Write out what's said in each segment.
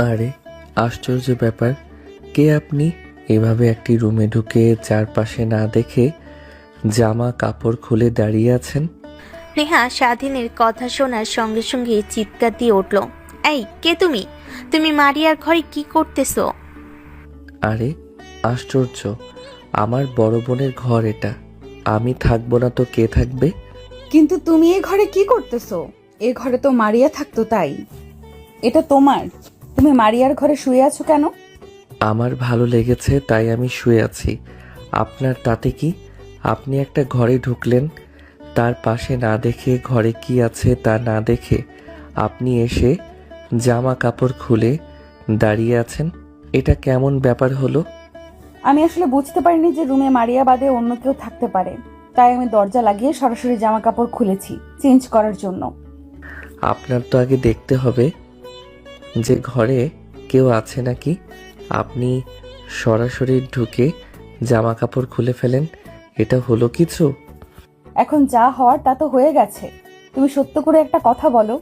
আরে আশ্চর্য ব্যাপার, কে আপনি? এভাবে একটি রুমে ঢুকে চারপাশে না দেখে জামা কাপড় খুলে দাঁড়িয়ে আছেন? নেহা স্বাধীনের কথা শোনার সঙ্গে সঙ্গে চিৎকার দিয়ে উঠল, এই কে তুমি? তুমি মারিয়ার ঘরে কি করতেছো? আরে আশ্চর্য, আমার বড় বোনের ঘর এটা। আমি থাকবো না তো কে থাকবে? কিন্তু তুমি এ ঘরে কি করতেছো? এ ঘরে তো মারিয়া থাকতো, তাই এটা তোমার। তুমি মারিয়ার ঘরে শুয়ে আছো কেন? আমার ভালো লেগেছে তাই আমি শুয়ে আছি। আপনার তাতে কি? আপনি একটা ঘরে ঢুকলেন, তার পাশে না দেখে ঘরে কি আছে তা না দেখে আপনি এসে জামা কাপড় খুলে দাঁড়িয়ে আছেন। এটা কেমন ব্যাপার হলো? আমি আসলে বুঝতে পারিনি যে রুমে মারিয়া বাদে অন্য কেউ থাকতে পারে, তাই আমি দরজা লাগিয়ে সরাসরি জামা কাপড় খুলেছি চেঞ্জ করার জন্য। আপনার তো আগে দেখতে হবে যে ঘরে কেউ আছে নাকি। আপনি সরাসরি ঢুকে জামা কাপড় খুলে ফেলেন, এটা হলো কিছু? এখন যা হওয়ার তা তো হয়ে গেছে। তুমি সত্য করে একটা কথা বলো,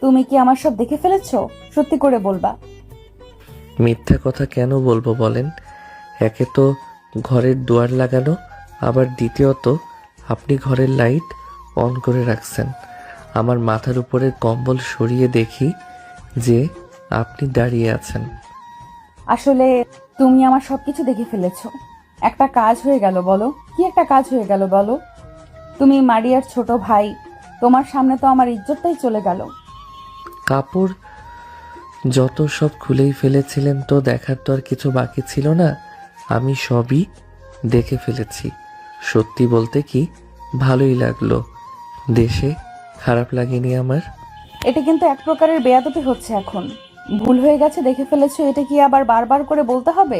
তুমি কি আমার সব দেখে ফেলেছো? সত্যি করে বলবা। মিথ্যা কথা কেন বলবো বলেন? একে তো ঘরের দুয়ার লাগানো, আবার দ্বিতীয়ত আপনি ঘরের লাইট অন করে রাখছেন। আমার মাথার উপরের কম্বল সরিয়ে দেখি যে আপনি দাঁড়িয়ে আছেন। আসলে তুমি আমার সবকিছু দেখে ফেলেছো। একটা কাজ হয়ে গেল বলো, কি একটা কাজ হয়ে গেল বলো? তুমি মারিয়ার ছোট ভাই, তোমার সামনে তো আমার ইজ্জতটাই চলে গেল। কাপড় যত সব খুলেই ফেলেছিলেন, তো দেখার তো আর কিছু বাকি ছিল না। আমি সবই দেখে ফেলেছি। সত্যি বলতে কি, ভালোই লাগলো। দেশে খারাপ লাগেনি আমার। এটা কিন্তু এক প্রকারের বেয়াদবি হচ্ছে এখন। ভুল হয়ে গেছে, দেখে ফেলেছো, এটা কি আবার বারবার করে বলতে হবে?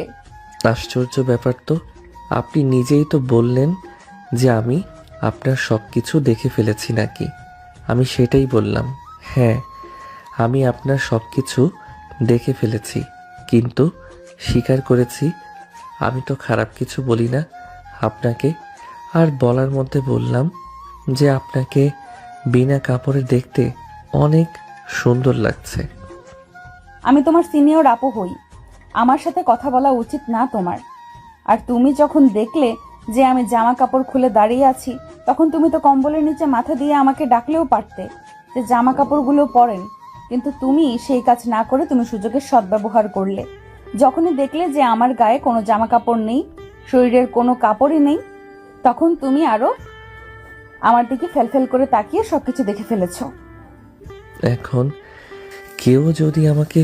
আশ্চর্য ব্যাপার তো, আপনি নিজেই তো বললেন যে আমি আপনার সব কিছু দেখে ফেলেছি নাকি। আমি সেটাই বললাম, হ্যাঁ আমি আপনার সব কিছু দেখে ফেলেছি, কিন্তু স্বীকার করেছি আমি তো খারাপ কিছু বলি না আপনাকে। আর বলার মধ্যে বললাম যে আপনাকে বিনা কাপড়ে দেখতে অনেক সুন্দর লাগছে। আমি তোমার সিনিয়র আপু হই, আমার সাথে কথা বলা উচিত না তোমার? আর তুমি যখন দেখলে যে আমি জামা কাপড় খুলে দাঁড়িয়ে আছি, তখন তুমি তো কম্বলের নিচে মাথা দিয়ে আমাকে ডাকলেও পারতে যে জামা কাপড়গুলো পরেন। কিন্তু তুমি সেই কাজ না করে তুমি সুযোগের সদ্ব্যবহার করলে। যখনই দেখলে যে আমার গায়ে কোনো জামা কাপড় নেই, শরীরের কোনো কাপড়ই নেই, তখন তুমি আরো আমার দিকে ফেলফেল করে তাকিয়ে সবকিছু দেখে ফেলেছো। এখন কেউ যদি আমাকে